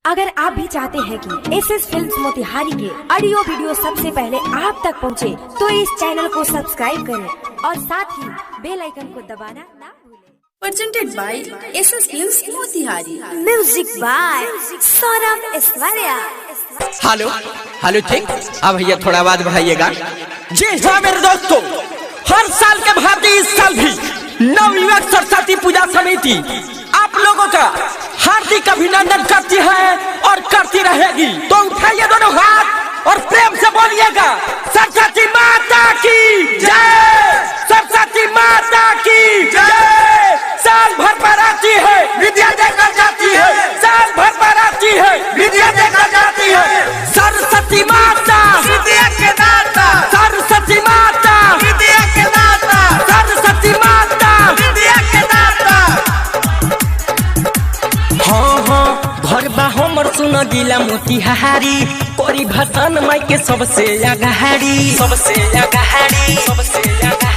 अगर आप भी चाहते हैं कि एसएस फिल्म्स मोतिहारी के ऑडियो वीडियो सबसे पहले आप तक पहुंचे, तो इस चैनल को सब्सक्राइब करें और साथ ही बेल आइकन को दबाना ना भूलें। Presented by SS Films Motihari. Music by Saurabh Aishwarya. Hello hello ठीक। अब भैया थोड़ा आवाज बढ़ाइएगा। जी हाँ मेरे दोस्तों, हर साल के भांति इस साल भी नवयुवक सरस्वती पूजा समिति आप लोगों का हार्दिक अभिनंदन करती है और करती रहेगी। तो उठाइए दोनों हाथ और प्रेम से बोलिएगा सरस्वती माता की जय, सरस्वती माता की जय। साल भर पर आती है विद्या देकर जाती है, साल भर पर आती है विद्या देकर जाती है। सरस्वती माता विद्या के दाता, सरस्वती माता विद्या के दाता, सरस्वती माता विद्या के दाता। हाँ हाँ घर बा हमर सुन गिला मोतिहारी, कोरी भसान माई के सबसे अगाड़ी, सबसे अगाड़ी, सबसे अगाड़ी।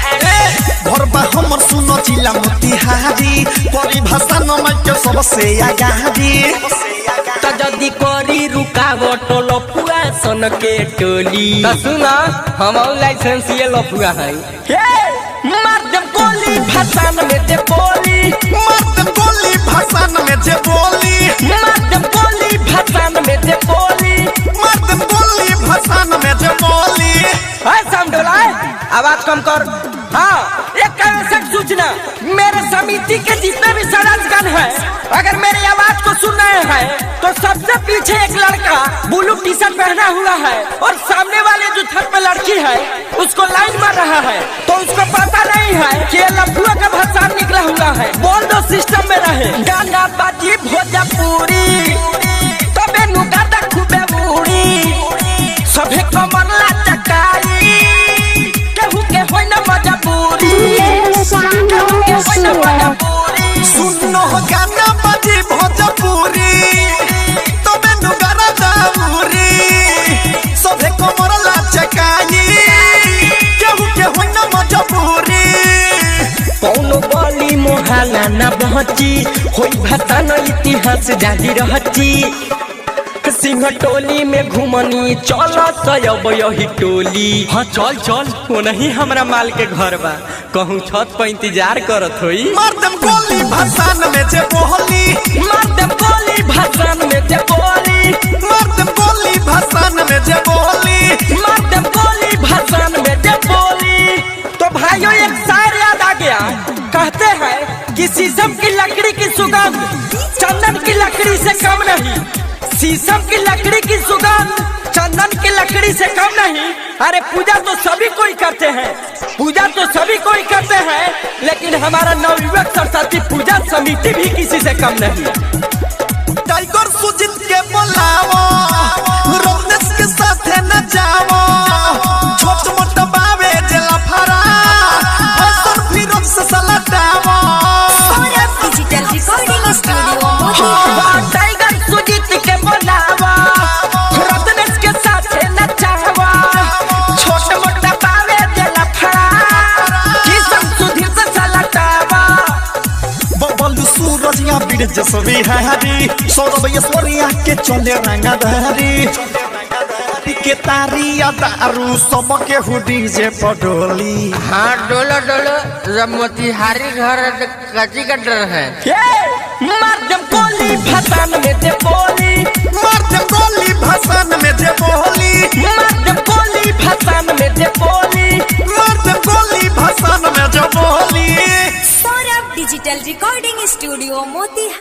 घर बा हमर सुन जिला मोतिहारी, कोरी भसान माई के सबसे अगाड़ी। त जदी कोरी रुकावट लफुआ सन के टोली, त सुना हम लाइसेंस ये लफुआ है। मर्दम गोली भसान में जे बोली, मर्दम गोली भसान में जे बोली, मर्दम गोली भसान में जे बोली, मर्दम गोली भसान में जे बोली। है समझला, आवाज कम कर। हाँ एक आवश्यक सूचना, मेरे समिति के जितने भी सदस्यगण हैं, अगर मेरी आवाज को सुन रहे हैं तो सबसे पीछे एक लड़का ब्लू टी शर्ट पहना हुआ है और सामने वाले जो छत पे लड़की है उसको लाइन मार रहा है, तो उसको पता नहीं है कि लफुआ का भसान निकला हुआ है। बोल दो सिस्टम में रहे। गाना बाजी भोजपुरी तबे नुगादा खूबे बूढ़ी, सभे कमर ला चकाई, केहू के होई ना मजबूरी, केहू के होई ना मजबूरी। सुनो गाना बाजी भोजपुरी तबे नुगारा जाऊरी, सबे कमर ला चकाई, केहू के होई ना मजबूरी। कौनो गली मोहल्ला ना बहची, होई भसान इतिहास जारी रहती। सिंह टोली में घुमनी चल सयब यही टोली। हाँ चल चल, वो नहीं हमरा माल के घर बा, कहूँ छत पर इंतजार करत होई। मर्दम गोली भसान में जे बोली, मर्दम गोली भसान में जे बोली, मर्दम गोली भसान में जे बोली, मर्दम गोली भसान में जे बोली। तो भाइयों एक शायर याद आ गया, कहते हैं कि शीशम की लकड़ी की सुगंध चंदन की लकड़ी से कम नहीं, शीशम की लकड़ी की सुगंध चंदन की लकड़ी से कम नहीं। अरे पूजा तो सभी कोई करते हैं, पूजा तो सभी कोई करते हैं, लेकिन हमारा नवयुवक सरस्वती पूजा समिति भी किसी से कम नहीं। टाइगर सुजीत के बुलावो, रोनेस के साथ न जावो, छोट मोट बावे जेला फरा, हसन फिरोज से सलटावो। Saurabh digital recording studio Motihari. Tiger Sujeet के बुलावा, रोनेस के साथ न जावो, छोट मोट बावे जेला फरा, किसम सुधीर से सलटावा। बबलू सूरज या बीर जसवी हारी, सौरभ ऐश्वर्या के चले रंगधारी, के तारी या दारू सबके हुडी जे पडोली। हाँ डोलो डोलो, जब मोतिहारी घर कची का डर है। मर्दम गोली भसान में जे बोली, मर्दम गोली भसान में जे बोली, मर्दम गोली भसान में जे बोली, मर्दम गोली भसान में जे बोली। Saurabh digital recording studio Motihari.